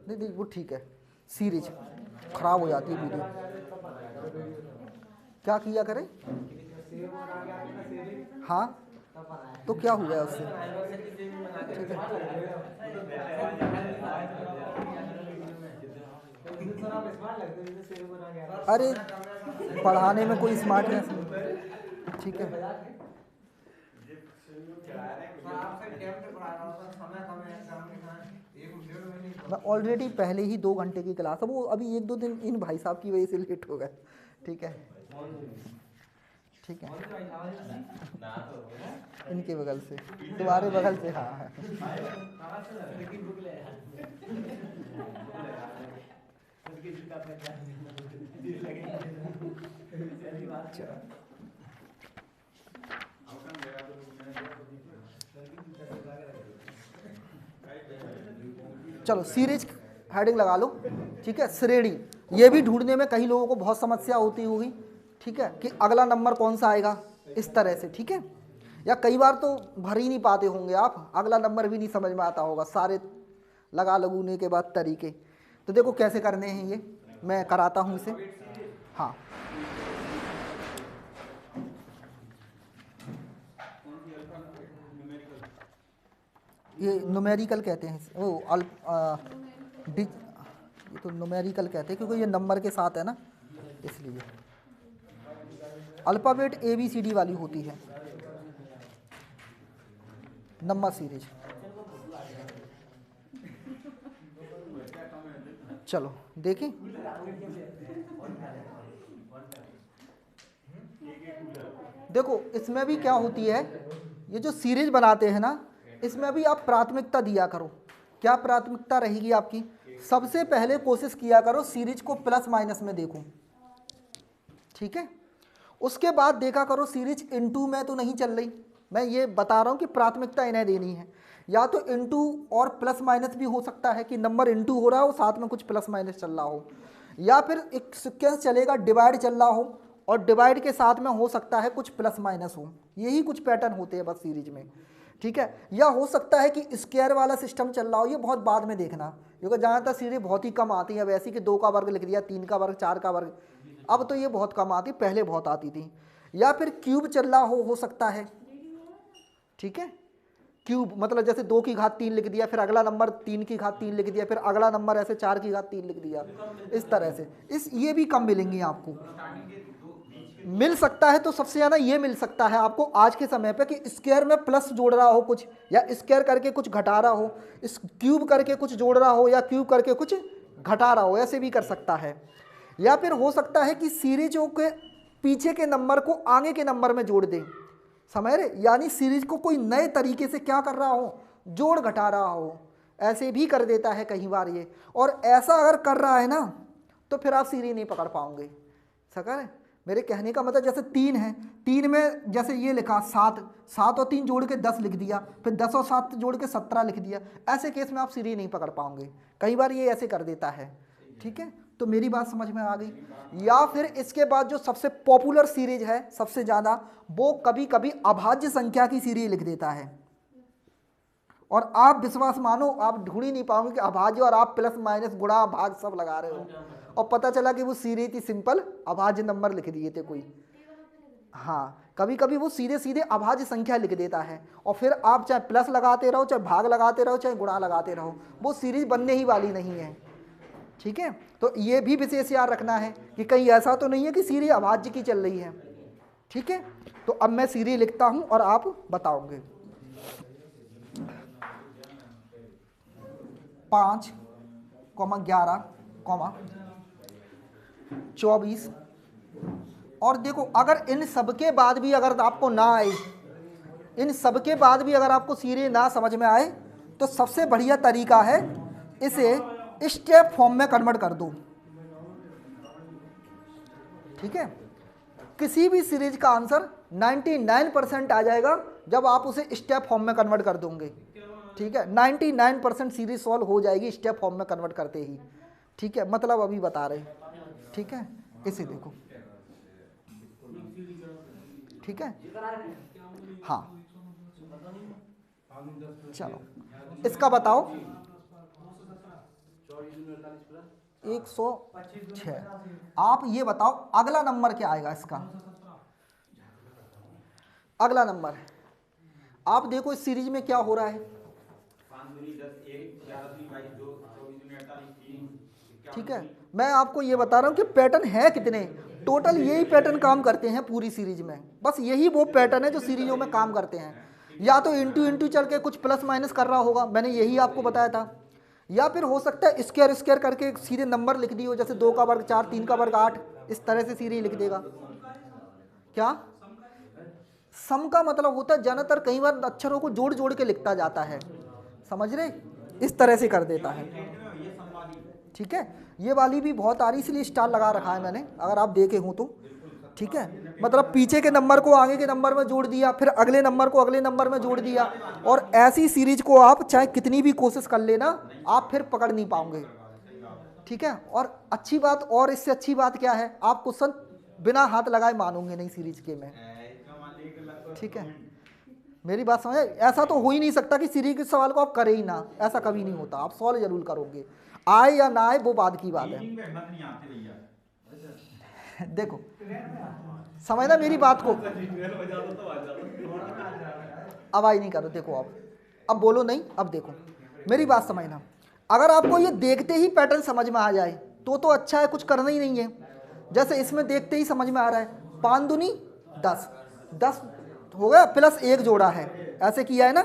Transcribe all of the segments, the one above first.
नहीं नहीं वो ठीक है, सीरीज खराब हो जाती है वीडियो। क्या किया करें? हाँ तो क्या हुआ है उससे? ठीक है, अरे पढ़ाने में कोई स्मार्टनेस नहीं। ठीक है, मैं ऑलरेडी पहले ही 2 घंटे की क्लास है, वो अभी 1-2 दिन इन भाई साहब की वजह से लेट हो गए। ठीक है, ठीक है, इनके बगल से, तुम्हारे बगल से, हाँ। चलो सीरीज हेडिंग लगा लो। ठीक है, श्रेणी, ये भी ढूंढने में कई लोगों को बहुत समस्या होती होगी। ठीक है, कि अगला नंबर कौन सा आएगा, इस तरह से। ठीक है, या कई बार तो भर ही नहीं पाते होंगे आप, अगला नंबर भी नहीं समझ में आता होगा, सारे लगा लगूने के बाद तरीके। तो देखो कैसे करने हैं ये, मैं कराता हूँ इसे। हाँ, ये न्यूमेरिकल कहते हैं वो ये तो न्यूमेरिकल कहते हैं क्योंकि ये नंबर के साथ है ना, इसलिए। अल्फ़ाबेट ABCD वाली होती है नंबर सीरीज। चलो देखें, देखो इसमें भी क्या होती है, ये जो सीरीज बनाते हैं ना, इसमें भी आप प्राथमिकता दिया करो। क्या प्राथमिकता रहेगी आपकी? सबसे पहले कोशिश किया करो सीरीज को प्लस माइनस में देखो। ठीक है, उसके बाद देखा करो सीरीज इनटू में तो नहीं चल रही। मैं ये बता रहा हूँ कि प्राथमिकता इन्हें देनी है, या तो इनटू और प्लस माइनस भी हो सकता है कि नंबर इनटू हो रहा हो साथ में कुछ प्लस माइनस चल रहा हो, या फिर एक सीक्वेंस चलेगा डिवाइड चल रहा हो और डिवाइड के साथ में हो सकता है कुछ प्लस माइनस हो। यही कुछ पैटर्न होते हैं बस सीरीज में। ठीक है, या हो सकता है कि स्क्वायर वाला सिस्टम चल रहा हो, ये बहुत बाद में देखना, क्योंकि जहाँ तक सीरीज बहुत ही कम आती है वैसी कि 2 का वर्ग लिख दिया, 3 का वर्ग, 4 का वर्ग, अब तो ये बहुत कम आती, पहले बहुत आती थी। या फिर क्यूब चल रहा हो सकता है। ठीक है, क्यूब मतलब जैसे 2 की घात 3 लिख दिया, फिर अगला नंबर 3 की घात 3 लिख दिया, फिर अगला नंबर ऐसे 4 की घात 3 लिख दिया, इस तरह से। ये भी कम मिलेंगी आपको। मिल सकता है तो सबसे ज़्यादा ये मिल सकता है आपको आज के समय पे कि स्क्वायर में प्लस जोड़ रहा हो कुछ, या स्क्वायर करके कुछ घटा रहा हो, इस क्यूब करके कुछ जोड़ रहा हो, या क्यूब करके कुछ घटा रहा हो, ऐसे भी कर सकता है। या फिर हो सकता है कि सीरीजों के पीछे के नंबर को आगे के नंबर में जोड़ दें, समझ रहे, यानी सीरीज को कोई नए तरीके से क्या कर रहा हो, जोड़ घटा रहा हो, ऐसे भी कर देता है कई बार ये। और ऐसा अगर कर रहा है ना तो फिर आप सीरीज नहीं पकड़ पाओगे। सकर मेरे कहने का मतलब जैसे 3 है, 3 में जैसे ये लिखा 7, 7 और 3 जोड़ के 10 लिख दिया, फिर 10 और 7 जोड़ के 17 लिख दिया, ऐसे केस में आप सीरीज नहीं पकड़ पाओगे, कई बार ये ऐसे कर देता है। ठीक है, तो मेरी बात समझ में आ गई। या फिर इसके बाद जो सबसे पॉपुलर सीरीज है सबसे ज़्यादा, वो कभी कभी अभाज्य संख्या की सीरीज लिख देता है। और आप विश्वास मानो आप ढूंढ ही नहीं पाओगे कि अभाज्य, और आप प्लस माइनस गुणा भाग सब लगा रहे हो, और पता चला कि वो सीरीज थी सिंपल अभाज्य नंबर लिख दिए थे कोई। हाँ, कभी कभी वो सीधे सीधे अभाज्य संख्या लिख देता है, और फिर आप चाहे प्लस लगाते रहो, चाहे भाग लगाते रहो, चाहे गुणा लगाते रहो, वो सीरीज बनने ही वाली नहीं है। ठीक है, तो ये भी विशेष याद रखना है कि कहीं ऐसा तो नहीं है कि सीरीज अभाज्य की चल रही है। ठीक है, तो अब मैं सीरीज लिखता हूं और आप बताओगे। 5, 11, 24। और देखो अगर इन सब के बाद भी अगर आपको ना आए, इन सब के बाद भी अगर आपको सीरीज ना समझ में आए, तो सबसे बढ़िया तरीका है इसे स्टेप फॉर्म में कन्वर्ट कर दो। ठीक है, किसी भी सीरीज का आंसर 99% आ जाएगा जब आप उसे स्टेप फॉर्म में कन्वर्ट कर दोगे। ठीक है, 99% सीरीज सॉल्व हो जाएगी स्टेप फॉर्म में कन्वर्ट करते ही। ठीक है, मतलब अभी बता रहे। ठीक है, इसे देखो। ठीक है, हाँ, चलो इसका बताओ। 106। आप ये बताओ अगला नंबर क्या आएगा इसका। अगला नंबर आप देखो इस सीरीज में क्या हो रहा है। ठीक है, मैं आपको ये बता रहा हूँ कि पैटर्न है कितने, टोटल यही पैटर्न काम करते हैं पूरी सीरीज में। बस यही वो पैटर्न है जो सीरीजों में काम करते हैं। या तो इंटू इंटू चल के कुछ प्लस माइनस कर रहा होगा, मैंने यही आपको बताया था। या फिर हो सकता है स्क्वायर स्क्वायर करके सीधे नंबर लिख दी हो, जैसे 2 का वर्ग 4, 3 का वर्ग 8, इस तरह से सीरीज लिख देगा। क्या सम का मतलब होता है ज्यादातर कई बार अक्षरों को जोड़ जोड़ के लिखता जाता है, समझ रहे, इस तरह से कर देता है। ठीक है, ये वाली भी बहुत आ रही इसलिए स्टार लगा रखा है मैंने, अगर आप देखे हो तो। ठीक है, मतलब पीछे के नंबर को आगे के नंबर में जोड़ दिया, फिर अगले नंबर को अगले नंबर में जोड़ दिया, और ऐसी सीरीज को आप चाहे कितनी भी कोशिश कर लेना आप फिर पकड़ नहीं पाओगे। ठीक है, और अच्छी बात, और इससे अच्छी बात क्या है, आप क्वेश्चन बिना हाथ लगाए मानोगे नहीं सीरीज के में। ठीक है, मेरी बात समझे, ऐसा तो हो ही नहीं सकता कि सीरीज के सवाल को आप करें ही ना, ऐसा कभी नहीं होता, आप सॉल्व जरूर करोगे, आए या ना आए वो बाद की बात है। देखो समझना मेरी बात को, अब आई नहीं करो, देखो अब बोलो नहीं, अब देखो मेरी बात समझना। अगर आपको ये देखते ही पैटर्न समझ में आ जाए तो अच्छा है, कुछ करना ही नहीं है। जैसे इसमें देखते ही समझ में आ रहा है 5 दूनी 10, 10 हो गया प्लस 1 जोड़ा है, ऐसे किया है ना।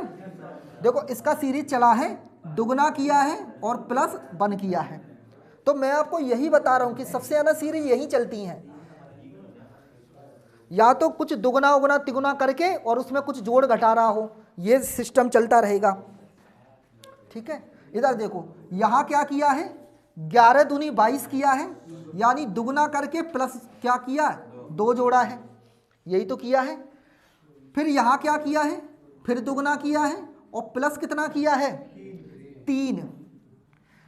देखो इसका सीरीज चला है, दुगना किया है और प्लस 1 किया है। तो मैं आपको यही बता रहा हूं कि सबसे ज्यादा सीरीज यही चलती हैं, या तो कुछ दुगना उगना तिगुना करके और उसमें कुछ जोड़ घटा रहा हो, ये सिस्टम चलता रहेगा। ठीक है, इधर देखो यहां क्या किया है, 11 दूनी 22 किया है, यानी दुगना करके प्लस क्या किया, 2 जोड़ा है, यही तो किया है। फिर यहां क्या किया है, फिर दुगना किया है और प्लस कितना किया है, 3।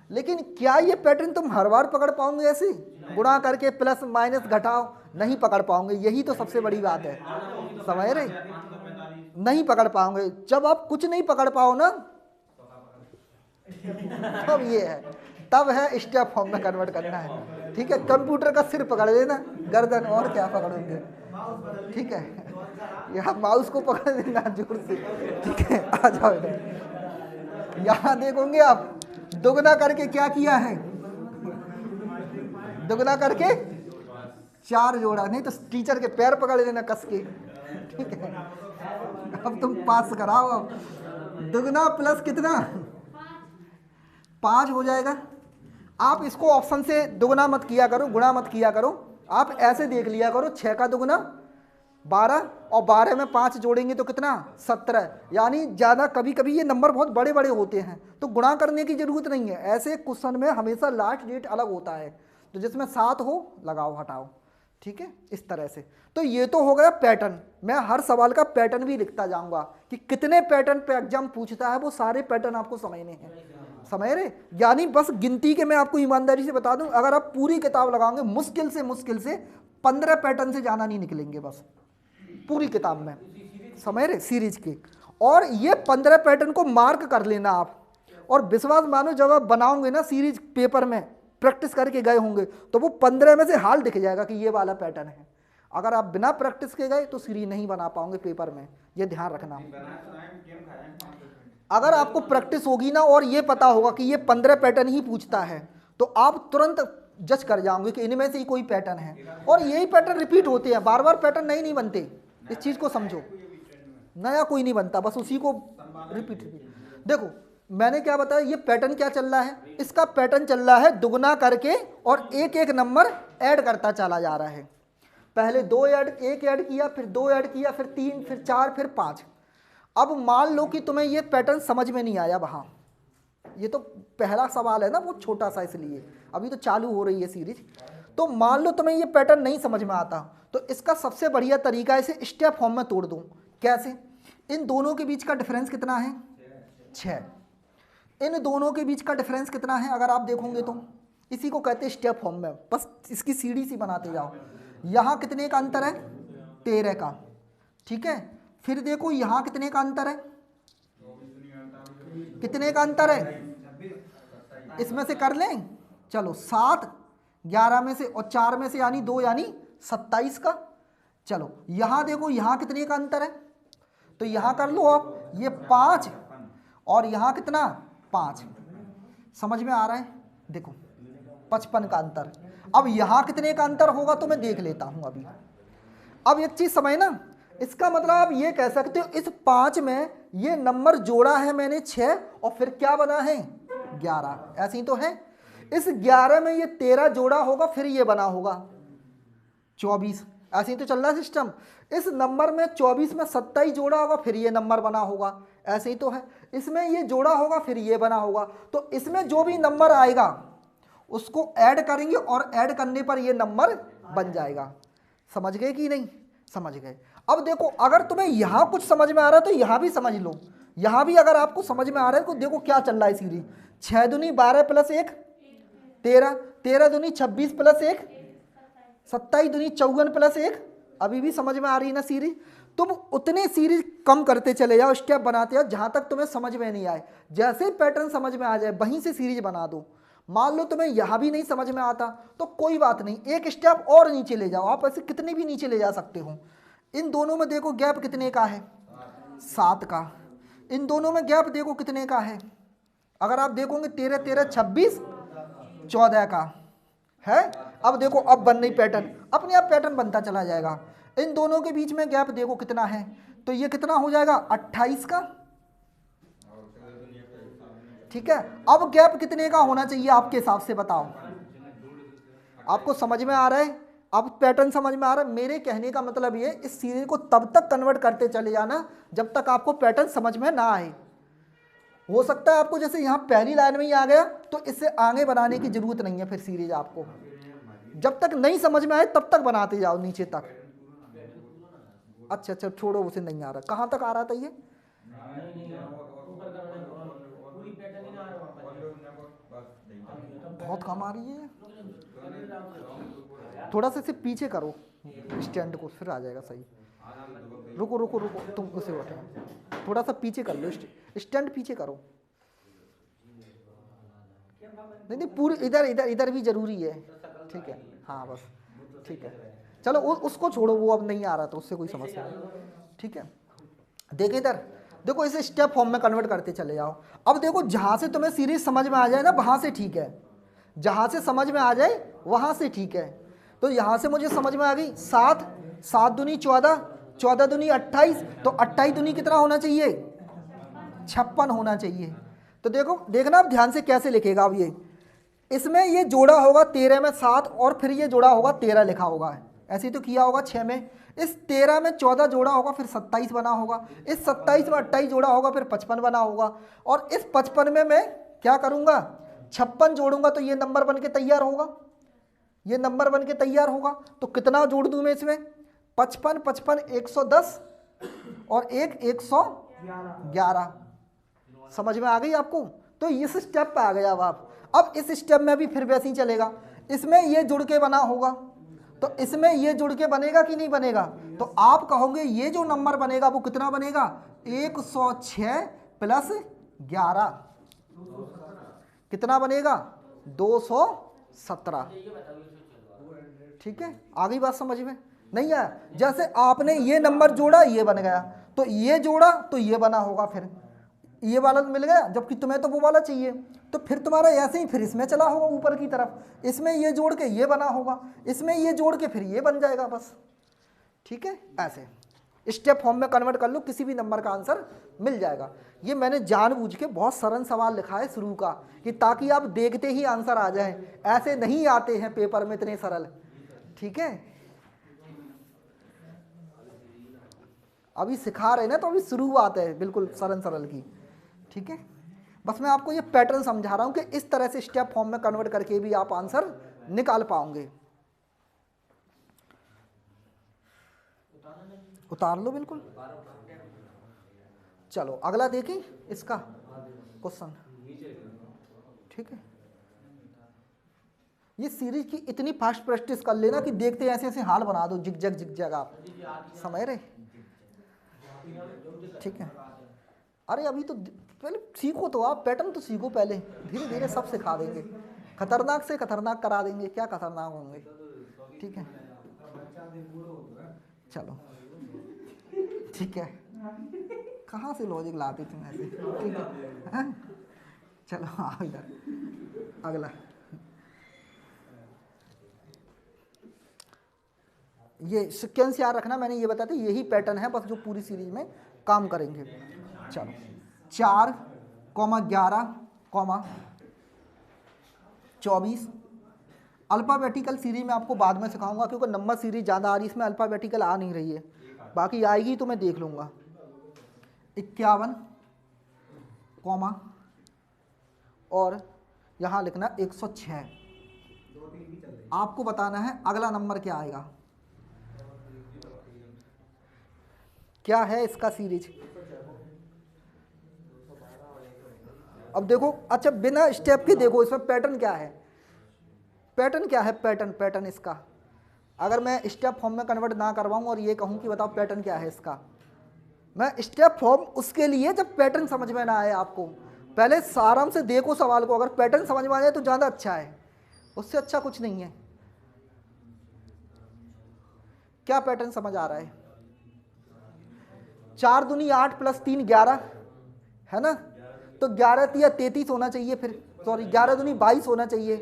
लेकिन क्या ये पैटर्न तुम हर बार पकड़ पाओगे ऐसे, गुणा करके प्लस माइनस घटाओ, नहीं पकड़ पाओगे, यही तो सबसे बड़ी बात है, समझ रहे, नहीं पकड़ पाओगे। जब आप कुछ नहीं पकड़ पाओ ना तब ये है, तब है स्टेप फॉर्म में कन्वर्ट करना है। ठीक है, कंप्यूटर का सिर पकड़ लेना, गर्दन और क्या पकड़ोगे। ठीक है, यहाँ माउस को पकड़ लेना जोर से। ठीक है, आ जाओ इधर, यहाँ देखोगे आप दुगना करके क्या किया है, दुगना करके 4 जोड़ा, नहीं तो टीचर के पैर पकड़ लेना कस के। ठीक है, अब तुम पास कराओ। अब दुगना प्लस कितना, 5 हो जाएगा। आप इसको ऑप्शन से दुगना मत किया करो, गुणा मत किया करो, आप ऐसे देख लिया करो, 6 का दुगना 12 और 12 में 5 जोड़ेंगे तो कितना, 17। यानी ज़्यादा कभी कभी ये नंबर बहुत बड़े बड़े होते हैं तो गुणा करने की जरूरत नहीं है। ऐसे क्वेश्चन में हमेशा लास्ट डेट अलग होता है, तो जिसमें 7 हो लगाओ हटाओ। ठीक है, इस तरह से। तो ये तो हो गया पैटर्न, मैं हर सवाल का पैटर्न भी लिखता जाऊंगा कि कितने पैटर्न पे एग्जाम पूछता है, वो सारे पैटर्न आपको समझने हैं, समझ रहे। यानी बस गिनती के मैं आपको ईमानदारी से बता दूं, अगर आप पूरी किताब लगाओगे मुश्किल से 15 पैटर्न से ज़्यादा नहीं निकलेंगे बस पूरी किताब में, समझ रहे, सीरीज के। और ये 15 पैटर्न को मार्क कर लेना आप, और विश्वास मानो जब आप बनाओगे ना सीरीज पेपर में, प्रैक्टिस करके गए होंगे तो वो 15 में से हाल दिख जाएगा कि ये वाला पैटर्न है। अगर आप बिना प्रैक्टिस के गए तो सीरीज नहीं बना पाओगे पेपर में, ये ध्यान रखना। अगर आपको प्रैक्टिस होगी ना और ये पता होगा कि ये 15 पैटर्न ही पूछता है तो आप तुरंत जज कर जाओगे कि इनमें से ही कोई पैटर्न है, और यही पैटर्न रिपीट होते हैं, बार बार पैटर्न नहीं बनते, इस चीज को समझो, नया कोई नहीं बनता, बस उसी को रिपीट। देखो मैंने क्या बताया, ये पैटर्न क्या चल रहा है, इसका पैटर्न चल रहा है दुगना करके और एक एक नंबर ऐड करता चला जा रहा है। पहले 2 ऐड, 1 ऐड किया, फिर 2 ऐड किया, फिर 3, फिर 4, फिर 5। अब मान लो कि तुम्हें ये पैटर्न समझ में नहीं आया वहां, ये तो पहला सवाल है ना, वो छोटा सा, इसलिए अभी तो चालू हो रही है सीरीज। तो मान लो तुम्हें ये पैटर्न नहीं समझ में आता, तो इसका सबसे बढ़िया तरीका है इसे स्टेप फॉर्म में तोड़ दूं। कैसे, इन दोनों के बीच का डिफरेंस कितना है, 6। इन दोनों के बीच का डिफरेंस कितना है, अगर आप देखोगे तो इसी को कहते हैं स्टेप फॉर्म में, बस इसकी सीढ़ी सी बनाते जाओ। यहाँ कितने का अंतर है, 13 का। ठीक है, फिर देखो यहाँ कितने का अंतर है, कितने का अंतर है, इसमें से कर लें, चलो 7, 11 में से और 4 में से यानी 2 यानी 27 का। चलो यहाँ देखो यहाँ कितने का अंतर है, तो यहाँ कर लो आप, ये 5 और यहाँ कितना 5, समझ में आ रहा है, देखो 55 का अंतर। अब यहाँ कितने का अंतर होगा तो मैं देख लेता हूँ अभी। अब एक चीज़ समझना, इसका मतलब आप ये कह सकते हो इस 5 में ये नंबर जोड़ा है मैंने 6 और फिर क्या बना है 11, ऐसे ही तो है। इस 11 में ये 13 जोड़ा होगा फिर ये बना होगा 24, ऐसे ही तो चल रहा है सिस्टम। इस नंबर में 24 में 27 जोड़ा होगा फिर ये नंबर बना होगा, ऐसे ही तो है। इसमें ये जोड़ा होगा फिर ये बना होगा, तो इसमें जो भी नंबर आएगा उसको ऐड करेंगे और ऐड करने पर ये नंबर बन जाएगा। समझ गए कि नहीं, समझ गए। अब देखो अगर तुम्हें यहाँ कुछ समझ में आ रहा है तो यहाँ भी समझ लो, यहाँ भी अगर आपको समझ में आ रहा है तो देखो क्या चल रहा है सीरीज। 6 दूनी 12 प्लस 1 13, 13 दूनी 26 प्लस 1 27 दूनी 54 प्लस 1, अभी भी समझ में आ रही है ना सीरीज। तुम उतने सीरीज कम करते चले जाओ, स्टेप बनाते जाओ जहाँ तक तुम्हें समझ में नहीं आए। जैसे पैटर्न समझ में आ जाए वहीं से सीरीज बना दो। मान लो तुम्हें यहाँ भी नहीं समझ में आता तो कोई बात नहीं, एक स्टेप और नीचे ले जाओ, आप ऐसे कितने भी नीचे ले जा सकते हो। इन दोनों में देखो गैप कितने का है 7 का, इन दोनों में गैप देखो कितने का है, अगर आप देखोगे 13 13 26 14 का है। अब देखो अब बन नहीं पैटर्न, अपने आप पैटर्न बनता चला जाएगा। इन दोनों के बीच में गैप देखो कितना है, तो ये कितना हो जाएगा 28 का, ठीक है। अब गैप कितने का होना चाहिए आपके हिसाब से बताओ, आपको समझ में आ रहा है, अब पैटर्न समझ में आ रहा है। मेरे कहने का मतलब ये, इस सीरीज को तब तक कन्वर्ट करते चले जाना जब तक आपको पैटर्न समझ में ना आए। हो सकता है आपको जैसे यहाँ पहली लाइन में ही आ गया तो इससे आगे बनाने की जरूरत नहीं है, फिर सीरीज आपको जब तक नहीं समझ में आए तब तक बनाते जाओ नीचे तक। अच्छा अच्छा छोड़ो, उसे नहीं आ रहा, कहाँ तक आ रहा था ये, बहुत कम आ रही है, थोड़ा सा इसे पीछे करो स्टैंड को, फिर आ जाएगा सही। रुको रुको रुको, तुम उसे उठो, थोड़ा सा पीछे कर लो, स्टैंड पीछे करो। नहीं नहीं पूरी इधर इधर इधर भी जरूरी है, ठीक है, हाँ बस ठीक है। चलो उसको छोड़ो, वो अब नहीं आ रहा तो उससे कोई समस्या नहीं, ठीक है। देखो इधर देखो, इसे स्टेप फॉर्म में कन्वर्ट करते चले जाओ। अब देखो जहाँ से तुम्हें सीरीज समझ में आ जाए ना वहाँ से ठीक है, जहाँ से समझ में आ जाए वहाँ से ठीक है। तो यहाँ से मुझे समझ में आ गई 7, 7 दूनी 14, 14 दूनी 28, तो 28 दूनी कितना होना चाहिए 56 होना चाहिए। तो देखो देखना अब ध्यान से कैसे लिखेगा अब ये, इसमें ये जोड़ा होगा 13 में 7 और फिर ये जोड़ा होगा 13 लिखा होगा, ऐसे ही तो किया होगा 6 में। इस 13 में 14 जोड़ा होगा फिर 27 बना होगा, इस 27 में 28 जोड़ा होगा फिर 55 बना होगा, और इस 55 में मैं क्या करूँगा 56 जोड़ूंगा तो ये नंबर बन के तैयार होगा, ये नंबर बन के तैयार होगा। तो कितना जोड़ दूँ मैं इसमें 55 55 110 और एक 111, समझ में आ गई आपको। तो इस स्टेप पे आ गया अब इस स्टेप में भी फिर वैसे ही चलेगा, इसमें ये जुड़ के बना होगा तो इसमें ये जुड़ के बनेगा कि नहीं बनेगा, तो आप कहोगे ये जो नंबर बनेगा वो कितना बनेगा 106 प्लस 11 कितना बनेगा 217, ठीक है। आ गई बात समझ में, नहीं आया। जैसे आपने ये नंबर जोड़ा ये बन गया, तो ये जोड़ा तो ये बना होगा, फिर ये वाला मिल गया, जबकि तुम्हें तो वो वाला चाहिए, तो फिर तुम्हारा ऐसे ही फिर इसमें चला होगा ऊपर की तरफ, इसमें ये जोड़ के ये बना होगा, इसमें ये जोड़ के फिर ये बन जाएगा बस, ठीक है। ऐसे स्टेप फॉर्म में कन्वर्ट कर लो, किसी भी नंबर का आंसर मिल जाएगा। ये मैंने जानबूझ के बहुत सरल सवाल लिखा है शुरू का, कि ताकि आप देखते ही आंसर आ जाए, ऐसे नहीं आते हैं पेपर में इतने सरल, ठीक है। अभी सिखा रहे ना, तो अभी शुरुआत है बिल्कुल सरल सरल की, ठीक है। बस मैं आपको ये पैटर्न समझा रहा हूँ कि इस तरह से स्टेप फॉर्म में कन्वर्ट करके भी आप आंसर निकाल पाओगे। उतार लो बिल्कुल। चलो अगला देखें इसका क्वेश्चन, ठीक है। ये सीरीज की इतनी फास्ट प्रैक्टिस कर लेना कि देखते ऐसे ऐसे हाल बना दो, जिग जग आप समझ रहे, ठीक है। अरे अभी तो पहले सीखो तो आप, पैटर्न तो सीखो पहले, धीरे धीरे सब सिखा देंगे। खतरनाक से खतरनाक करा देंगे, क्या खतरनाक होंगे। ठीक है, चलो ठीक है, कहाँ से लॉजिक लाते तुम ऐसे। ठीक है हाँ? चलो आओ इधर, अगला ये सीक्वेंस याद रखना, मैंने ये बताया था यही पैटर्न है बस जो पूरी सीरीज में काम करेंगे। चलो 4, 11, 24 अल्फ़ाबेटिकल सीरीज में आपको बाद में सिखाऊंगा, क्योंकि नंबर सीरीज ज़्यादा आ रही है, इसमें अल्फ़ाबेटिकल आ नहीं रही है, बाकी आएगी तो मैं देख लूँगा। 51, और यहाँ लिखना 106। आपको बताना है अगला नंबर क्या आएगा, क्या है इसका सीरीज। अब देखो, अच्छा बिना स्टेप के देखो इसमें पैटर्न क्या है, पैटर्न क्या है, पैटर्न इसका अगर मैं स्टेप फॉर्म में कन्वर्ट ना करवाऊँ और ये कहूँ कि बताओ पैटर्न क्या है इसका, मैं स्टेप फॉर्म उसके लिए जब पैटर्न समझ में ना आए आपको, पहले आराम से देखो सवाल को, अगर पैटर्न समझ में आ जाए तो ज़्यादा अच्छा है, उससे अच्छा कुछ नहीं है। क्या पैटर्न समझ आ रहा है, 4 दूनी 8 + 3 11 है ना, तो 11 तिया 33 होना चाहिए, फिर सॉरी 11 दूनी 22 होना चाहिए,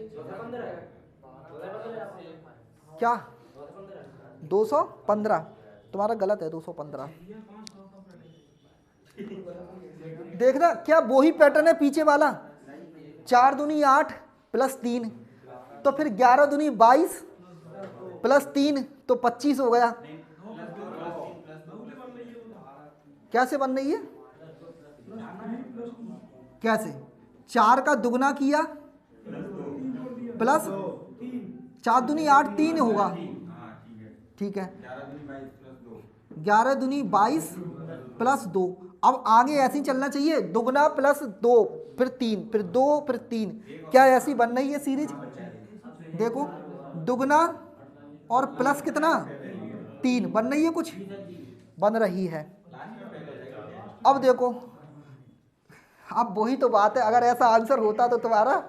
क्या 215, तुम्हारा गलत है 215। देखना क्या वही पैटर्न है पीछे वाला, 4 दूनी 8 + 3, तो फिर 11 दूनी 22 + 3 तो 25 हो गया। कैसे बन रही है, कैसे 4 का दुगना किया प्लस 4 दूनी 8 3 होगा, ठीक है 11 दूनी 22 + 2। अब आगे ऐसे ही चलना चाहिए, दुगना प्लस 2 फिर 3 फिर 2 फिर 3, क्या ऐसी बन रही है सीरीज, देखो दुगना और प्लस कितना 3 बन रही है, कुछ बन रही है। अब देखो, अब वही तो बात है, अगर ऐसा आंसर होता तो तुम्हारा,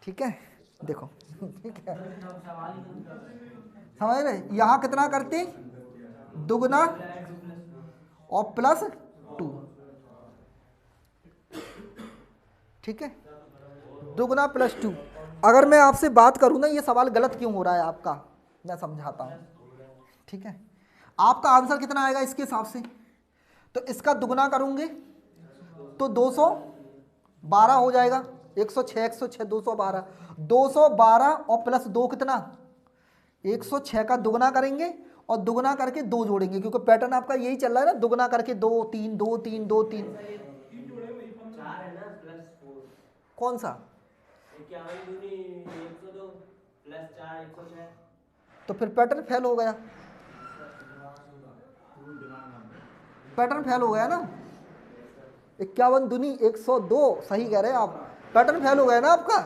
ठीक है देखो ठीक है समझ रहे, यहाँ कितना करते दुगना और +2, ठीक है दुगना +2। अगर मैं आपसे बात करूँ ना ये सवाल गलत क्यों हो रहा है आपका, मैं समझाता हूँ, ठीक है आपका आंसर कितना आएगा इसके हिसाब से, तो इसका दुगना करूँगे तो 212 हो जाएगा, 106 106 212, 212 और +2 कितना 106 का दुगना करेंगे और दुगना करके 2 जोड़ेंगे, क्योंकि पैटर्न आपका यही चल रहा है ना, दुगना करके 2 3 2 3 2 3, कौन सा 102 तो फिर पैटर्न फेल हो गया, पैटर्न फेल हो गया ना, 51 दूनी 102 सही कह रहे हैं आप, पैटर्न फेल हो गया ना आपका,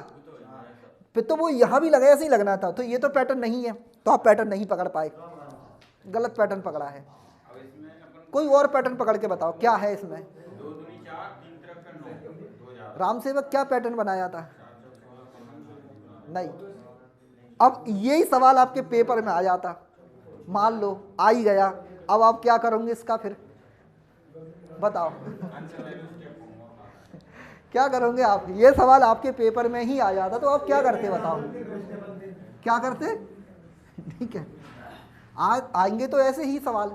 फिर तो वो यहाँ भी लगा ऐसे ही लगना था, तो ये तो पैटर्न नहीं है, तो आप पैटर्न नहीं पकड़ पाए, गलत पैटर्न पकड़ा है। कोई और पैटर्न पकड़ के बताओ क्या है इसमें, राम सेवक क्या पैटर्न बनाया था, नहीं। अब यही सवाल आपके पेपर में आ जाता, मान लो आ ही गया, अब आप क्या करोगे इसका, फिर बताओ क्या करोगे आप, ये सवाल आपके पेपर में ही आ जाता तो आप क्या करते बताओ, क्या करते, ठीक है आज आएंगे तो ऐसे ही सवाल,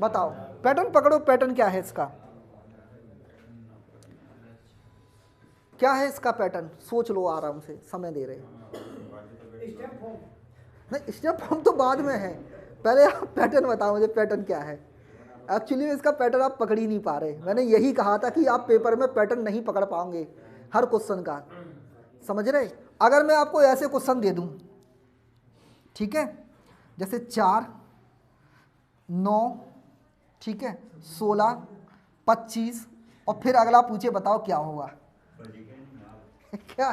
बताओ पैटर्न पकड़ो, पैटर्न क्या है इसका, क्या है इसका पैटर्न, सोच लो आराम से, समय दे रहे नहीं, स्टेप फॉर्म तो बाद में है, पहले आप पैटर्न बताओ मुझे, पैटर्न क्या है। एक्चुअली इसका पैटर्न आप पकड़ ही नहीं पा रहे, मैंने यही कहा था कि आप पेपर में पैटर्न नहीं पकड़ पाओगे हर क्वेश्चन का, समझ रहे। अगर मैं आपको ऐसे क्वेश्चन दे दूं, ठीक है जैसे 4 9 ठीक है 16 25 और फिर अगला पूछे बताओ क्या होगा क्या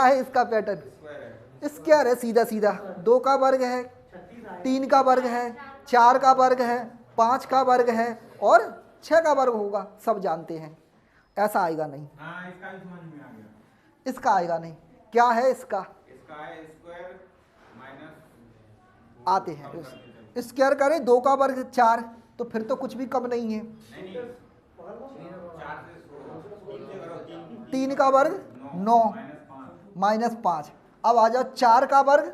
है इसका पैटर्न, स्क्वायर है, सीधा सीधा, 2 का वर्ग है, 3 का वर्ग है, 4 का वर्ग है, 5 का वर्ग है और 6 का वर्ग होगा, सब जानते हैं। ऐसा आएगा नहीं, हाँ, इसका भी समझ में आ गया। इसका आएगा नहीं। क्या है इसका? इसका है स्क्वायर माइनस, आते हैं स्क्वायर करें, 2 का वर्ग 4, तो फिर तो कुछ भी कम नहीं है। नहीं 4 से 3 का वर्ग 9 माइनस 5। अब आ जाओ 4 का वर्ग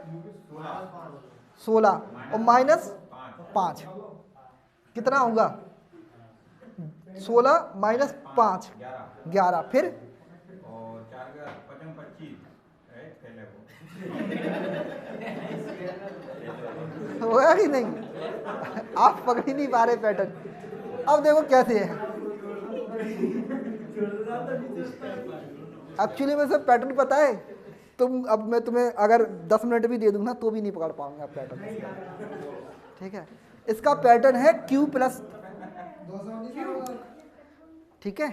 16 और माइनस 5, कितना होगा? 16 माइनस 5 11। फिर और 4 का 25 है पहले को। होगा कि नहीं? आप पकड़ ही नहीं पा रहे पैटर्न। अब देखो कैसे है। एक्चुअली में सब पैटर्न पता है, तुम अब मैं तुम्हें अगर 10 मिनट भी दे दूँ ना तो भी नहीं पकड़ पाऊंगा पैटर्न। ठीक है, इसका पैटर्न है Q प्लस, ठीक है,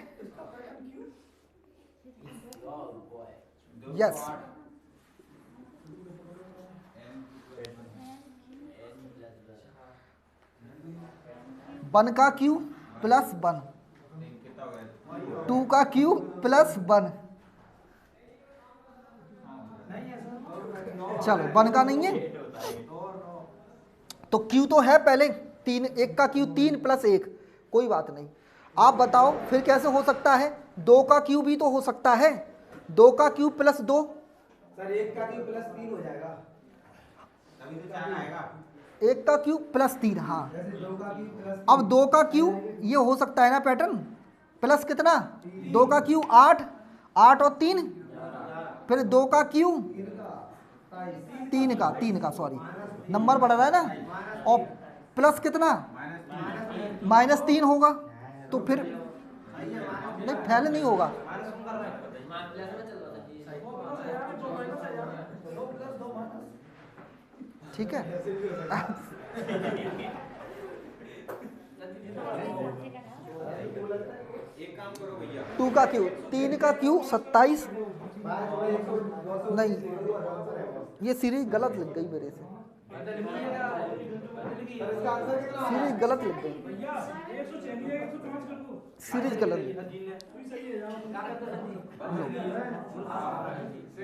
यस, वन का Q प्लस 1, 2 का Q प्लस 1। चलो 1 का नहीं है तो Q तो है पहले 3, 1 का Q 3 प्लस 1, कोई बात नहीं। आप बताओ फिर कैसे हो सकता है? 2 का Q भी तो हो सकता है, 2 का Q प्लस 2। सर 1 का Q प्लस 3 हो जाएगा, तभी तो 4 आएगा। 1 का Q प्लस 3, हाँ। जैसे 2 का Q प्लस अब 2 का Q ये हो सकता है ना पैटर्न, प्लस कितना? 2 का Q 8, 8 और 3, फिर 2 का Q 3 का सॉरी नंबर बढ़ रहा है ना, और प्लस कितना? माइनस 3 होगा। तो फिर नहीं, फैल नहीं होगा। ठीक है, एक काम करो भैया, 2 का Q, 3 का Q 27, नहीं ये सीरीज गलत लिख गई मेरे से, सीरीज गलत लिख गई, सीरीज गलत लिख गई।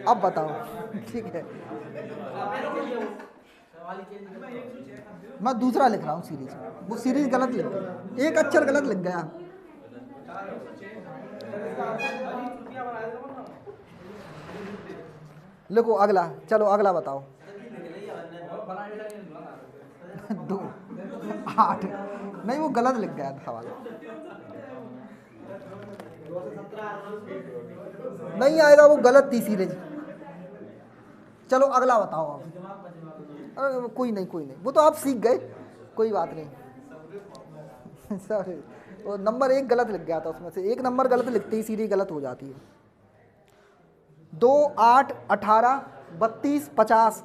अब बताओ, ठीक है, मैं दूसरा लिख रहा हूँ सीरीज, वो सीरीज गलत लिख गई, एक अक्षर गलत लिख गया। लिखो अगला, चलो अगला बताओ। 2 8, नहीं वो गलत लिख गया था वाला, नहीं आएगा, वो गलत थी सीरीज। चलो अगला बताओ आप। अरे कोई नहीं, कोई नहीं, वो तो आप सीख गए, कोई बात नहीं। सॉरी, वो नंबर 1 गलत लिख गया था, उसमें से एक नंबर गलत लिखते ही सीरीज गलत हो जाती है। 2 8 18 32 50,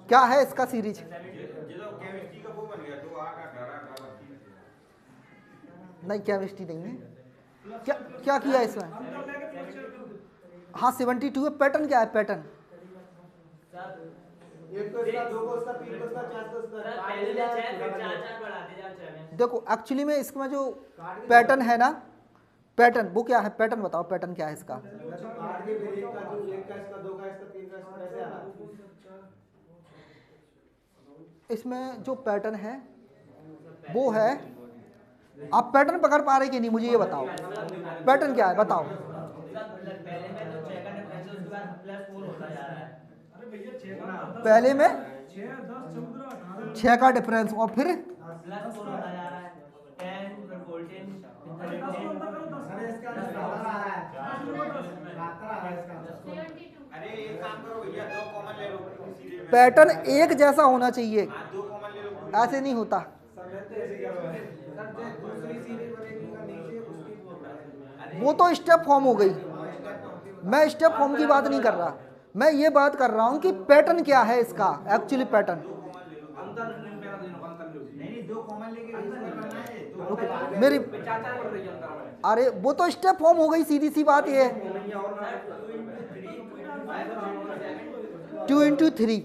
क्या है इसका सीरीज? केमिस्ट्री का वो बन गया, 2 8 18 नहीं केमिस्ट्री नहीं है, क्या क्या किया इसमें? हाँ 72 है। पैटर्न क्या है? पैटर्न एक को इसका, 2 को इसका, 3 को इसका, 4 को इसका, पहले 6 फिर 4 4 बढ़ाते जाओ 6 में। देखो एक्चुअली में इसमें जो पैटर्न है ना, पैटर्न वो क्या है? पैटर्न बताओ, पैटर्न क्या है इसका? काट के फिर 1 का Q, 1 का इसका, 2 का इसका, 3 का इसका, ऐसे आ रहा है। इसमें जो पैटर्न है वो है, आप पैटर्न पकड़ पा रहे कि नहीं मुझे ये बताओ, पैटर्न क्या है बताओ। पहले में तो 6 का डिफरेंस है, उसके बाद प्लस 4 होता जा रहा है। पहले में 6 का डिफरेंस और फिर प्लस 4 होता जा रहा है, 10 फिर 14 फिर 13। अरे इसका आंसर आ रहा है, आ रहा है इसका आंसर। अरे एक काम करो भैया, 2 कॉमन ले लो सीरीज में। पैटर्न एक जैसा होना चाहिए, हाँ 2 कॉमन ले लो। ऐसे नहीं होता। सब मैं तो ऐसे ही कर रहा है। सर जो दूसरी सीरीज बनेगी ना नीचे, उसकी वो होता है। वो तो स्टेप फॉर्म हो गई, मैं स्टेप फॉर्म की बात नहीं कर रहा, मैं ये बात कर रहा हूँ कि पैटर्न क्या है इसका एक्चुअली पैटर्न। नहीं 2 कॉमन लेके इसमें करना है, 2 मेरी अरे वो तो स्टेप फॉर्म हो गई, सीधी सी बात ये है। 2 into 3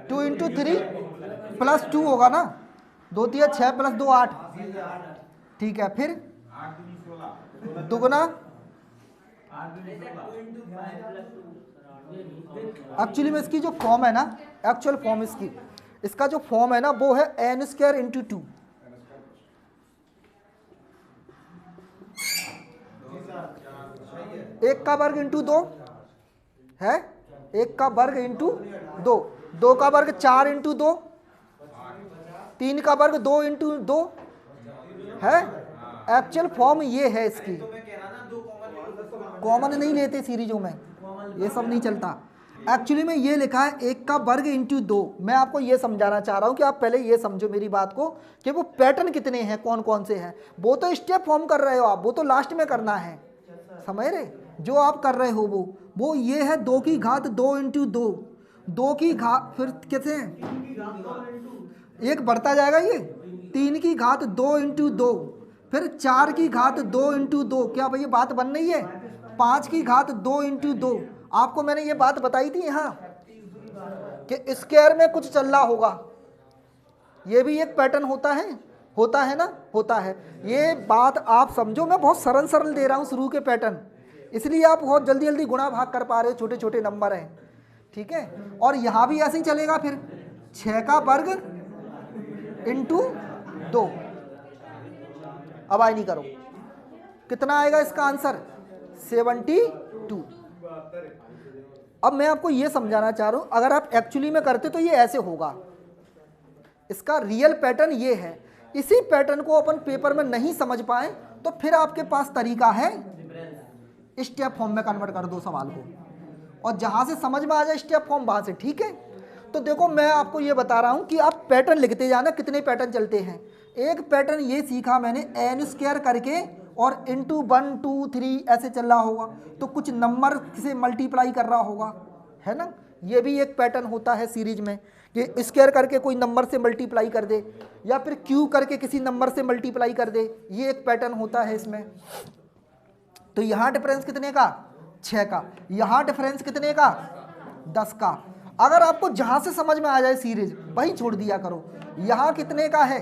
2 इंटू 3 प्लस 2 होगा ना, 2 3 6 प्लस 2 8, ठीक है। फिर 8 दूनी 16, दुगना 8 दूनी 16, एक्चुअली में इसकी जो फॉर्म है ना, एक्चुअल फॉर्म इसका जो फॉर्म है ना वो है n स्क्वायर इंटू 2। एक का वर्ग इंटू 2 है, एक का वर्ग इंटू 2, 2 का वर्ग 4 इंटू 2, 3 का वर्ग 2 इंटू 2 है। एक्चुअल फॉर्म ये है इसकी। कॉमन नहीं लेते सीरीजों में, ये सब नहीं चलता। एक्चुअली में ये लिखा है 1 का वर्ग इंटू 2। मैं आपको ये समझाना चाह रहा हूँ कि आप पहले ये समझो मेरी बात को कि वो पैटर्न कितने हैं, कौन कौन से हैं। वो तो स्टेप फॉर्म कर रहे हो आप, वो तो लास्ट में करना है, समझ रहे। जो आप कर रहे हो वो ये है 2 की घात 2 इंटू 2, 2 की घात फिर कैसे एक बढ़ता जाएगा, ये 3 की घात 2 इंटू 2, फिर 4 की घात 2 इंटू 2। क्या भाई ये बात बन रही है? 5 की घात 2 इंटू 2। आपको मैंने ये बात बताई थी यहाँ कि स्क्वायर में कुछ चल रहा होगा, ये भी एक पैटर्न होता है ना, होता है। ये बात आप समझो, मैं बहुत सरल सरल दे रहा हूँ शुरू के पैटर्न, इसलिए आप बहुत जल्दी जल्दी गुणा भाग कर पा रहे हो, छोटे छोटे नंबर हैं, ठीक है। और यहाँ भी ऐसे ही चलेगा। फिर 6 का वर्ग इंटू 2, अब आई नहीं करो, कितना आएगा इसका आंसर? 72। अब मैं आपको ये समझाना चाह रहा हूँ, अगर आप एक्चुअली में करते तो ये ऐसे होगा। इसका रियल पैटर्न ये है। इसी पैटर्न को अपन पेपर में नहीं समझ पाए तो फिर आपके पास तरीका है, स्टेप फॉर्म में कन्वर्ट कर दो सवाल को, और जहां से समझ में आ जाए स्टेप फॉर्म वहां से, ठीक है। तो देखो मैं आपको ये बता रहा हूं कि आप पैटर्न लिखते जाना, कितने पैटर्न चलते हैं। एक पैटर्न ये सीखा मैंने n स्क्वायर करके और इंटू 1 2 3 ऐसे चल रहा होगा, तो कुछ नंबर से मल्टीप्लाई कर रहा होगा, है ना। ये भी एक पैटर्न होता है सीरीज में कि स्क्वायर करके कोई नंबर से मल्टीप्लाई कर दे, या फिर क्यू करके किसी नंबर से मल्टीप्लाई कर दे, ये एक पैटर्न होता है इसमें। तो यहाँ डिफरेंस कितने का? 6 का। यहाँ डिफरेंस कितने का? 10 का। अगर आपको जहाँ से समझ में आ जाए सीरीज वहीं छोड़ दिया करो। यहाँ कितने का है?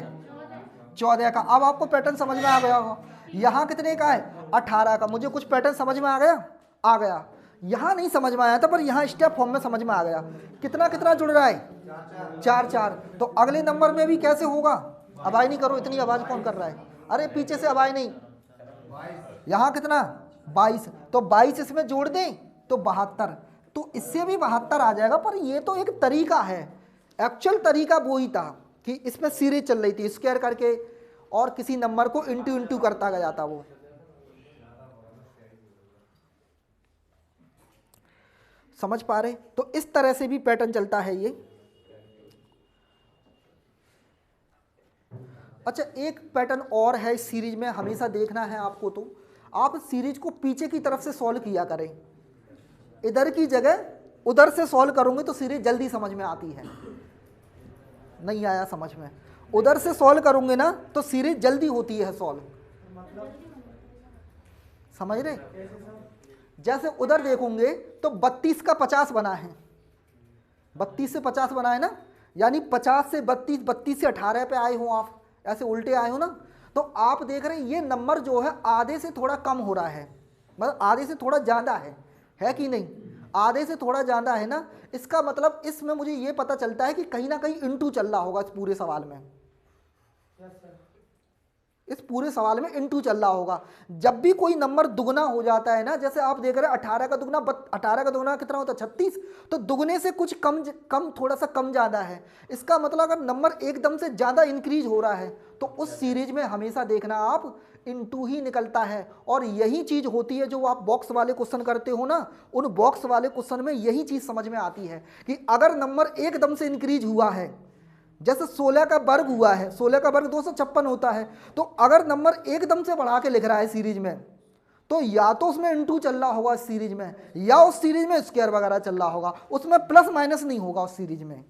14 का। अब आपको पैटर्न समझ में आ गया होगा। यहाँ कितने का है? 18 का। मुझे कुछ पैटर्न समझ में आ गया? आ गया। यहाँ नहीं समझ में आया था, पर यहाँ स्टेप फॉर्म में समझ में आ गया। कितना कितना जुड़ रहा है? 4 4। तो अगले नंबर में भी कैसे होगा? आवाज़ नहीं करो, इतनी आवाज़ कौन कर रहा है? अरे पीछे से आवाज़ नहीं। यहाँ कितना? 22। तो 22 इसमें जोड़ दें तो 72। तो इससे भी 72 आ जाएगा। पर ये तो एक तरीका है, एक्चुअल तरीका वो ही था कि इसमें सीरीज चल रही थी, स्क्वायर करके और किसी नंबर को इंटू इंटू करता गया जाता। वो समझ पा रहे? तो इस तरह से भी पैटर्न चलता है ये। अच्छा, एक पैटर्न और है इस सीरीज में, हमेशा देखना है आपको। तो आप सीरीज को पीछे की तरफ से सॉल्व किया करें, इधर की जगह उधर से सॉल्व करोगे तो सीरीज जल्दी समझ में आती है। नहीं आया समझ में? उधर से सॉल्व करोगे ना तो सीरीज जल्दी होती है सॉल्व, समझ रहे? जैसे उधर देखोगे तो 32 का 50 बना है, 32 से 50 बना है ना, यानी 50 से 32, 32 से 18 पे आए हो आप, ऐसे उल्टे आए हो ना। तो आप देख रहे हैं ये नंबर जो है आधे से थोड़ा कम हो रहा है, मतलब आधे से थोड़ा ज़्यादा है कि नहीं? आधे से थोड़ा ज़्यादा है ना। इसका मतलब इसमें मुझे ये पता चलता है कि कहीं ना कहीं इंटू चल रहा होगा इस पूरे सवाल में। इस पूरे सवाल में इंटू चल रहा होगा। जब भी कोई नंबर दुगना हो जाता है ना, जैसे आप देख रहे हैं 18 का दुगना, 18 का दुगना कितना होता है? 36। तो दुगने से कुछ कम थोड़ा सा कम ज़्यादा है। इसका मतलब अगर नंबर एकदम से ज़्यादा इंक्रीज हो रहा है तो उस सीरीज में हमेशा देखना आप इंटू ही निकलता है। और यही चीज़ होती है जो आप बॉक्स वाले क्वेश्चन करते हो ना, उन बॉक्स वाले क्वेश्चन में यही चीज़ समझ में आती है कि अगर नंबर एकदम से इंक्रीज हुआ है, जैसे 16 का वर्ग हुआ है, 16 का वर्ग 256 होता है, तो अगर नंबर एकदम से बढ़ा के लिख रहा है सीरीज में, तो या तो उसमें इंटू चल रहा होगा इस सीरीज में, या उस सीरीज में स्क्वायर वगैरह चल रहा होगा, उसमें प्लस माइनस नहीं होगा उस सीरीज में।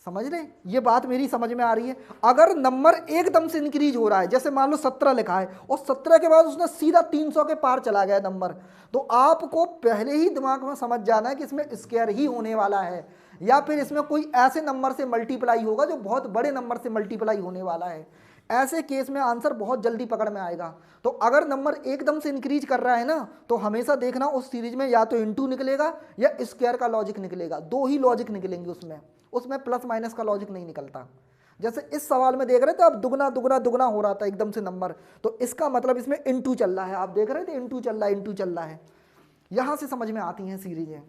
समझ रहे हैं? ये बात मेरी समझ में आ रही है। अगर नंबर एकदम से इंक्रीज हो रहा है, जैसे मान लो 17 लिखा है और 17 के बाद उसने सीधा 300 के पार चला गया नंबर, तो आपको पहले ही दिमाग में समझ जाना है कि इसमें स्क्वायर ही होने वाला है, या फिर इसमें कोई ऐसे नंबर से मल्टीप्लाई होगा जो बहुत बड़े नंबर से मल्टीप्लाई होने वाला है। ऐसे केस में आंसर बहुत जल्दी पकड़ में आएगा। तो अगर नंबर एकदम से इंक्रीज कर रहा है ना, तो हमेशा देखना उस सीरीज में या तो इनटू निकलेगा या स्क्वायर का लॉजिक निकलेगा, दो ही लॉजिक निकलेंगे उसमें प्लस माइनस का लॉजिक नहीं निकलता। जैसे इस सवाल में देख रहे थे, अब दुगना दुगना दुगना हो रहा था एकदम से नंबर, तो इसका मतलब इसमें इनटू चल रहा है। आप देख रहे थे इनटू चल रहा है, इनटू चल रहा है। यहाँ से समझ में आती हैं सीरीजें,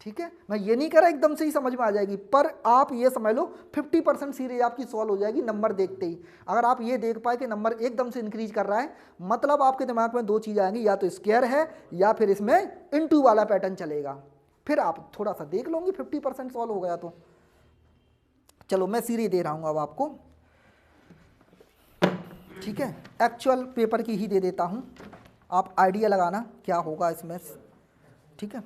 ठीक है। मैं ये नहीं कह रहा एकदम से ही समझ में आ जाएगी, पर आप ये समझ लो 50% सीरीज आपकी सॉल्व हो जाएगी नंबर देखते ही। अगर आप ये देख पाए कि नंबर एकदम से इंक्रीज कर रहा है, मतलब आपके दिमाग में दो चीज़ आएंगी, या तो स्क्वायर है या फिर इसमें इनटू वाला पैटर्न चलेगा। फिर आप थोड़ा सा देख लोगे 50% सॉल्व हो गया तो। चलो मैं सीरीज दे रहा हूँ अब आपको, ठीक है। एक्चुअल पेपर की ही दे देता हूँ, आप आइडिया लगाना क्या होगा इसमें, ठीक है।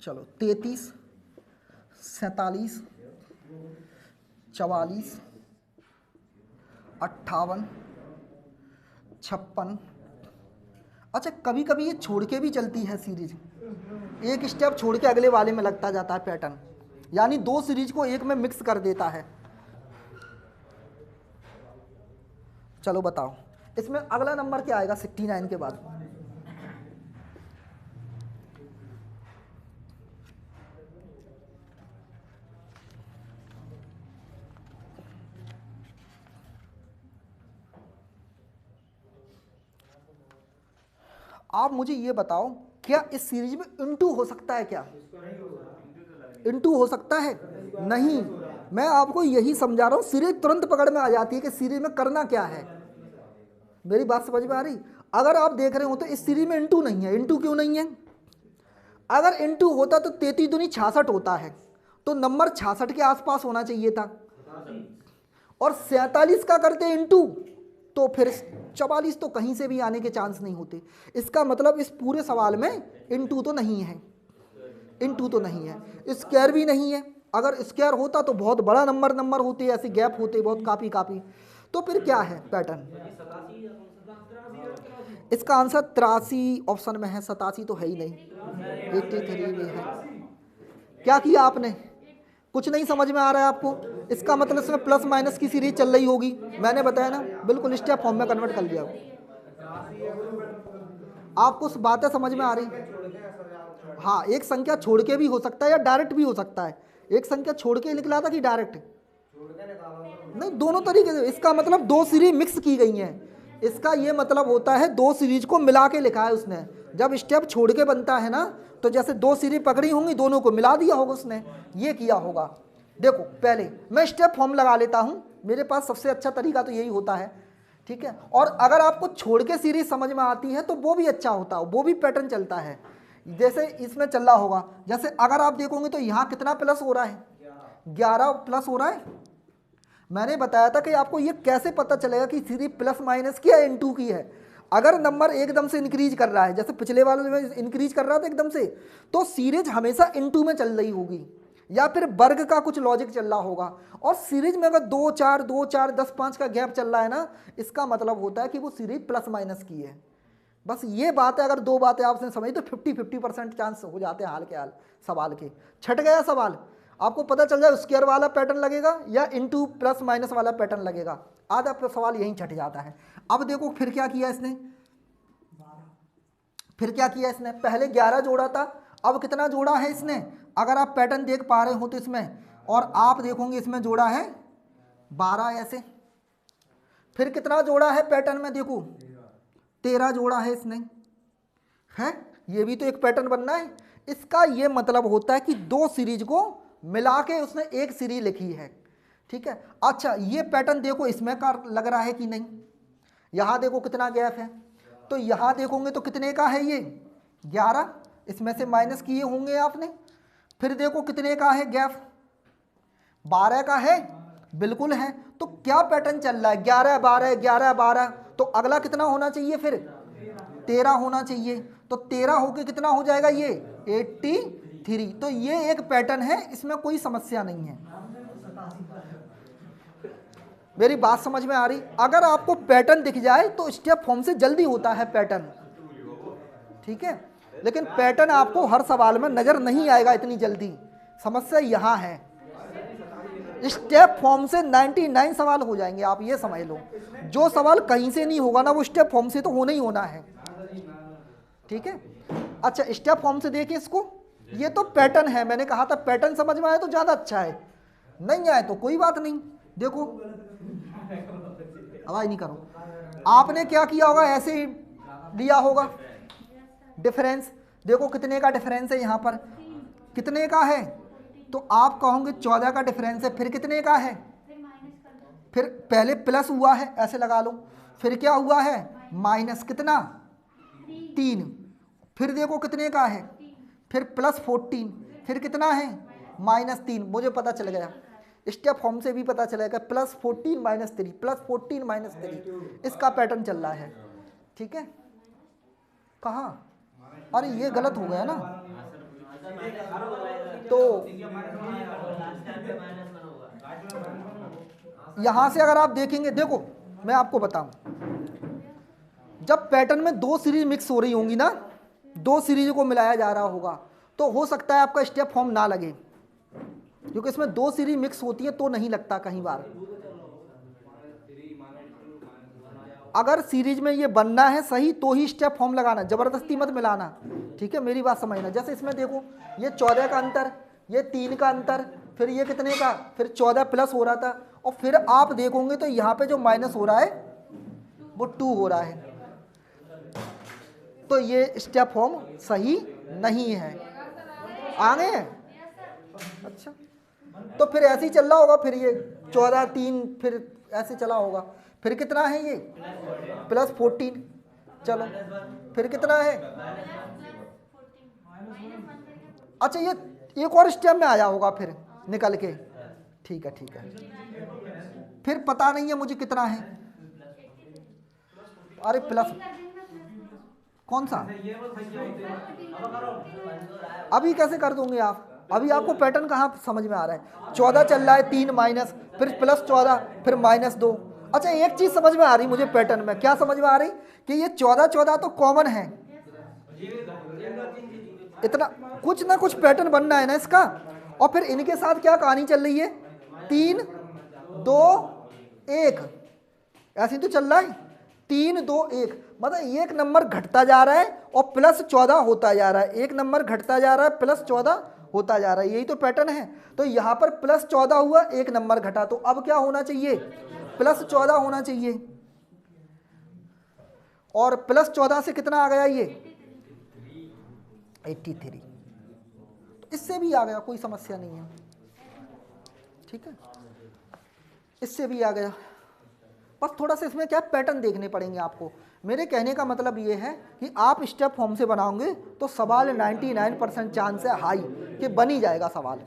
चलो 33, 47, 44, 58, 56। अच्छा, कभी कभी ये छोड़ के भी चलती है सीरीज, एक स्टेप छोड़ के अगले वाले में लगता जाता है पैटर्न, यानी दो सीरीज को एक में मिक्स कर देता है। चलो बताओ इसमें अगला नंबर क्या आएगा 69 के बाद? आप मुझे ये बताओ, क्या इस सीरीज में इनटू हो सकता है? क्या इनटू हो सकता है? नहीं। मैं आपको यही समझा रहा हूँ, सीरीज तुरंत पकड़ में आ जाती है कि सीरीज में करना क्या है। मेरी बात समझ में आ रही? अगर आप देख रहे हो तो इस सीरीज में इनटू नहीं है। इनटू क्यों नहीं है? अगर इनटू होता तो 33 दूनी 66 होता है, तो नंबर 66 के आसपास होना चाहिए था। और 47 का करते इनटू, तो फिर 44 तो कहीं से भी आने के चांस नहीं होते। इसका मतलब इस पूरे सवाल में इनटू तो नहीं है, इनटू तो नहीं है, स्क्वायर भी नहीं है। अगर स्क्वायर होता तो बहुत बड़ा नंबर होते, ऐसे गैप होते बहुत काफ़ी। तो फिर क्या है पैटर्न? इसका आंसर 83 ऑप्शन में है, 87 तो है ही नहीं, 83 में है। क्या किया आपने? कुछ नहीं समझ में आ रहा है आपको? इसका मतलब इसमें प्लस माइनस की सीरीज चल रही होगी। मैंने बताया ना, बिल्कुल स्टेप फॉर्म में कन्वर्ट कर लिया। आपको बातें समझ में आ रही? हाँ, एक संख्या छोड़ के भी हो सकता है या डायरेक्ट भी हो सकता है। एक संख्या छोड़ के निकला था कि डायरेक्ट? नहीं, दोनों तरीके से। इसका मतलब दो सीरीज मिक्स की गई हैं। इसका ये मतलब होता है दो सीरीज को मिला के लिखा है उसने। जब स्टेप छोड़ के बनता है ना, तो जैसे दो सीरीज पकड़ी होंगी, दोनों को मिला दिया होगा उसने, ये किया होगा। देखो पहले मैं स्टेप फॉर्म लगा लेता हूँ, मेरे पास सबसे अच्छा तरीका तो यही होता है, ठीक है। और अगर आपको छोड़ के सीरीज समझ में आती है तो वो भी अच्छा होता है, वो भी पैटर्न चलता है। जैसे इसमें चल रहा होगा, जैसे अगर आप देखोगे तो यहाँ कितना प्लस हो रहा है? 11 प्लस हो रहा है। मैंने बताया था कि आपको ये कैसे पता चलेगा कि सीरीज प्लस माइनस की है इनटू की है। अगर नंबर एकदम से इंक्रीज कर रहा है, जैसे पिछले वाले में इंक्रीज कर रहा था एकदम से, तो सीरीज हमेशा इनटू में चल रही होगी, या फिर वर्ग का कुछ लॉजिक चल रहा होगा। और सीरीज में अगर 2 4 2 4 10 5 का गैप चल रहा है ना, इसका मतलब होता है कि वो सीरीज प्लस माइनस की है। बस ये बात है, अगर दो बातें आपने समझी तो 50-50% चांस हो जाते हैं हाल के हाल सवाल के। छट गया सवाल, आपको पता चल जाए स्क्वायर वाला पैटर्न लगेगा या इनटू प्लस माइनस वाला पैटर्न लगेगा, आधा सवाल यहीं छट जाता है। अब देखो फिर क्या किया इसने, पहले 11 जोड़ा था, अब कितना जोड़ा है इसने? अगर आप पैटर्न देख पा रहे हो तो इसमें, और आप देखोगे इसमें जोड़ा है 12 ऐसे। फिर कितना जोड़ा है पैटर्न में? देखो 13 जोड़ा है इसने, है ये भी तो एक पैटर्न बनना है। इसका ये मतलब होता है कि दो सीरीज को मिला के उसने एक सीरीज लिखी है, ठीक है। अच्छा, ये पैटर्न देखो इसमें का लग रहा है कि नहीं? यहाँ देखो कितना गैप है, तो यहाँ देखोगे तो कितने का है ये? 11, इसमें से माइनस किए होंगे आपने। फिर देखो कितने का है गैप, 12 का है, बिल्कुल है। तो क्या पैटर्न चल रहा है, 11 12 11 12, तो अगला कितना होना चाहिए फिर 13 होना चाहिए। तो 13 होके कितना हो जाएगा ये 83। तो ये एक पैटर्न है, इसमें कोई समस्या नहीं है। मेरी बात समझ में आ रही? अगर आपको पैटर्न दिख जाए तो स्टेप फॉर्म से जल्दी होता है पैटर्न, ठीक है। लेकिन पैटर्न आपको हर सवाल में नजर नहीं आएगा इतनी जल्दी, समस्या यहाँ है। स्टेप फॉर्म से 99 सवाल हो जाएंगे, आप ये समझ लो। जो सवाल कहीं से नहीं होगा ना, वो स्टेप फॉर्म से तो होना ही होना है, ठीक है। अच्छा, स्टेप फॉर्म से देखिए इसको, ये तो पैटर्न है, मैंने कहा था पैटर्न समझ में आए तो ज़्यादा अच्छा है, नहीं आए तो कोई बात नहीं। देखो, आवाज नहीं करो, आपने क्या किया होगा, ऐसे ही लिया होगा डिफरेंस। देखो कितने का डिफरेंस है यहाँ पर, कितने का है, तो आप कहोगे 14 का डिफरेंस है। फिर कितने का है, फिर पहले प्लस हुआ है, ऐसे लगा लो, फिर क्या हुआ है माइनस कितना 3, फिर देखो कितने का है, फिर प्लस 14, फिर कितना है -3। मुझे पता चल गया, स्टेप फॉर्म से भी पता चलेगा, प्लस 14 -3 प्लस 14 -3, इसका पैटर्न चल रहा है, ठीक है। कहाँ, अरे ये गलत हो गया ना, तो यहाँ से अगर आप देखेंगे, देखो मैं आपको बताऊं, जब पैटर्न में 2 सीरीज मिक्स हो रही होंगी ना, 2 सीरीज को मिलाया जा रहा होगा, तो हो सकता है आपका स्टेप फॉर्म ना लगे, क्योंकि इसमें 2 सीरीज मिक्स होती है तो नहीं लगता कहीं बार। अगर सीरीज में ये बनना है सही तो ही स्टेप फॉर्म लगाना, जबरदस्ती मत मिलाना, ठीक है। मेरी बात समझना, जैसे इसमें देखो ये 14 का अंतर, ये 3 का अंतर, फिर ये कितने का, फिर 14 प्लस हो रहा था, और फिर आप देखोगे तो यहाँ पे जो माइनस हो रहा है वो 2 हो रहा है, तो ये स्टेप फॉर्म सही नहीं है। आगे है, अच्छा, तो फिर ऐसे ही चल रहा होगा, फिर ये 14 3 फिर ऐसे चला होगा, फिर कितना है ये प्लस 14, चलो फिर कितना है, अच्छा ये एक और स्टेप में आया होगा फिर निकल के, ठीक है ठीक है। फिर पता नहीं है मुझे कितना है, अरे प्लस कौन सा, अभी कैसे कर दोगे आप, अभी आपको पैटर्न कहाँ समझ में आ रहा है। 14 चल रहा है, 3 माइनस, फिर प्लस 14, फिर -2। अच्छा, एक चीज समझ में आ रही मुझे पैटर्न में, क्या समझ में आ रही कि ये 14 14 तो कॉमन है, इतना कुछ ना कुछ पैटर्न बनना है ना इसका। और फिर इनके साथ क्या कहानी चल रही है, 3 2 1, ऐसे तो चल रहा है, 3 2 1, मतलब एक नंबर घटता जा रहा है और प्लस 14 होता जा रहा है, एक नंबर घटता जा रहा है प्लस 14 होता जा रहा है, यही तो पैटर्न है। तो यहाँ पर प्लस 14 हुआ, एक नंबर घटा, तो अब क्या होना चाहिए, प्लस 14 होना चाहिए। और प्लस 14 से कितना आ गया ये 83, तो इससे भी आ गया, कोई समस्या नहीं है, ठीक है, इससे भी आ गया। बस थोड़ा सा इसमें क्या पैटर्न देखने पड़ेंगे आपको। मेरे कहने का मतलब ये है कि आप स्टेप फॉर्म से बनाओगे तो सवाल 99% चांस है हाई कि बन ही जाएगा सवाल,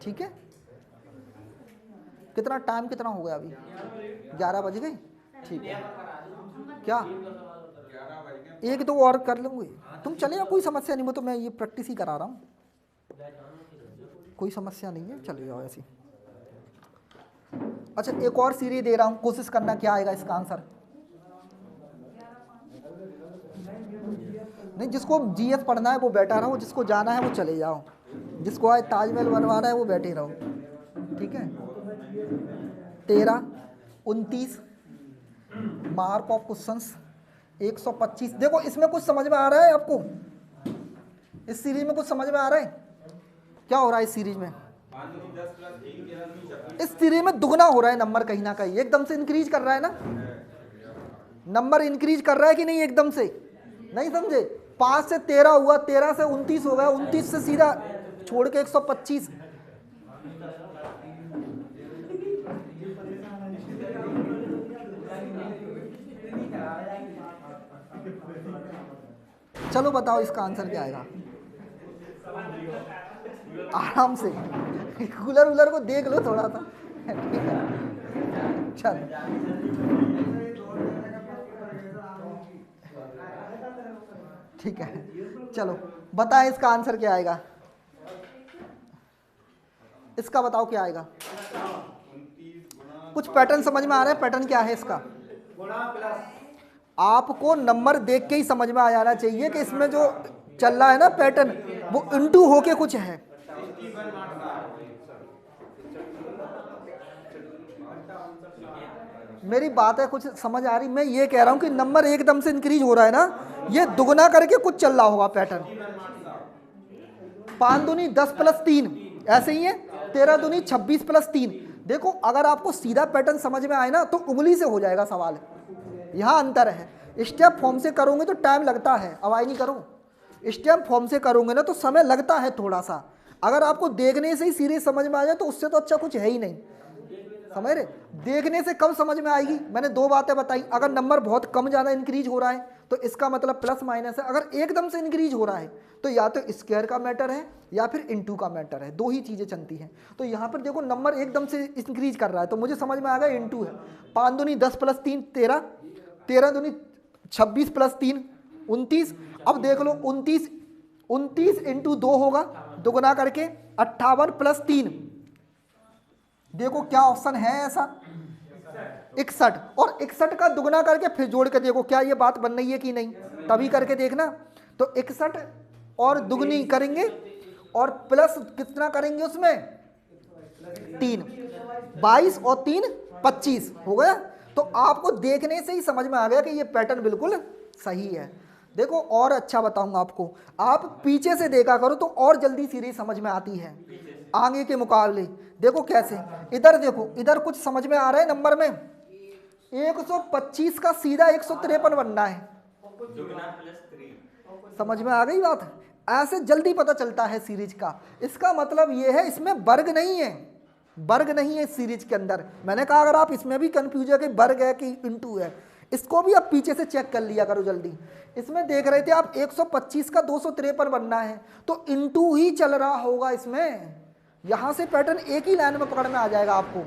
ठीक है। कितना टाइम कितना हो गया अभी, 11 बज गए, ठीक है। क्या 1 2 और कर लूँगी, तुम चले जाओ, कोई समस्या नहीं, वो तो मैं ये प्रैक्टिस ही करा रहा हूँ, कोई समस्या नहीं है, चले जाओ ऐसी। अच्छा, एक और सीरीज दे रहा हूँ, कोशिश करना क्या आएगा इसका आंसर। नहीं, जिसको जीएस पढ़ना है वो बैठा रहो, जिसको जाना है वो चले जाओ, जिसको आज ताजमहल बनवाना है वो बैठे रहो, ठीक है। 13 29 मार्क ऑफ क्वेश्चंस 125। देखो इसमें कुछ समझ में आ रहा है आपको, इस सीरीज में कुछ समझ में आ रहा है, क्या हो रहा है इस सीरीज में, इस सीरीज में दुगना हो रहा है नंबर, कहीं ना कहीं एकदम से इंक्रीज कर रहा है ना, नंबर इंक्रीज कर रहा है कि नहीं, एकदम से नहीं समझे। 5 से 13 हुआ, 13 से 29 हो गया, 29 से सीधा छोड़ के 125। चलो बताओ इसका आंसर क्या आएगा। आराम से कूलर वूलर को देख लो थोड़ा सा। ठीक है चलो ठीक है चलो बताएं इसका आंसर क्या आएगा, इसका बताओ क्या आएगा। कुछ पैटर्न समझ में आ रहा है, पैटर्न क्या है इसका। गुणा प्लस आपको नंबर देख के ही समझ में आ जाना चाहिए कि इसमें जो चल रहा है ना पैटर्न वो इंटू होके कुछ है। मेरी बात है कुछ समझ आ रही, मैं ये कह रहा हूं कि नंबर एकदम से इंक्रीज हो रहा है ना, ये दुगना करके कुछ चल रहा होगा पैटर्न। 5 दूनी 10 प्लस 3 ऐसे ही है, 13 दूनी 26 प्लस 3। देखो अगर आपको सीधा पैटर्न समझ में आए ना तो उंगली से हो जाएगा सवाल, यहाँ अंतर है। स्टेप फॉर्म से करोगे तो टाइम लगता है, अवाई नहीं करो, स्टेप फॉर्म से करोगे ना तो समय लगता है थोड़ा सा। अगर आपको देखने से ही सीरीज समझ में आ जाए तो उससे तो अच्छा कुछ है ही नहीं, समझ रहे। देखने से कब समझ में आएगी, मैंने 2 बातें बताई। अगर नंबर बहुत कम ज़्यादा इंक्रीज हो रहा है तो इसका मतलब प्लस माइनस है, अगर एकदम से इंक्रीज हो रहा है तो या तो स्क्वायर का मैटर है या फिर इनटू का मैटर है, 2 ही चीज़ें चलती हैं। तो यहाँ पर देखो नंबर एकदम से इंक्रीज कर रहा है तो मुझे समझ में आ गया इनटू है। 5 दूनी 10 प्लस 3 13, 13 दूनी 26 प्लस 3 29। अब देख लो 29 इंटू 2 होगा दोगुना करके 58 प्लस 3। देखो क्या ऑप्शन है ऐसा 61, और 61 का दुगना करके फिर जोड़ के देखो क्या ये बात बन रही है कि नहीं, तभी करके देखना। तो 61 और दुगनी करेंगे और प्लस कितना करेंगे उसमें 3, 22 और 3 25 हो गया। तो आपको देखने से ही समझ में आ गया कि ये पैटर्न बिल्कुल सही है। देखो और अच्छा बताऊंगा आपको, आप पीछे से देखा करो तो और जल्दी सीरीज समझ में आती है आगे के मुकाबले। देखो कैसे, इधर देखो, इधर कुछ समझ में आ रहा है नंबर में 125 का सीधा 153 बनना है, समझ में आ गई बात। ऐसे जल्दी पता चलता है सीरीज का। इसका मतलब ये है इसमें वर्ग नहीं है, वर्ग नहीं है इस सीरीज के अंदर। मैंने कहा अगर आप इसमें भी कंफ्यूज है कि वर्ग है कि इंटू है, इसको भी आप पीछे से चेक कर लिया करो जल्दी। इसमें देख रहे थे आप 125 का 253 बनना है तो इंटू ही चल रहा होगा इसमें, यहां से पैटर्न एक ही लाइन में पकड़ में आ जाएगा आपको।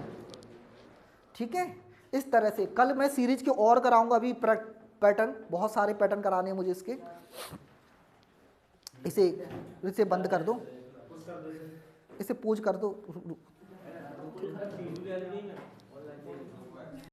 ठीक है, इस तरह से कल मैं सीरीज के और कराऊंगा, अभी पैटर्न बहुत सारे पैटर्न कराने हैं मुझे इसके। इसे बंद कर दो, इसे पूछ कर दो।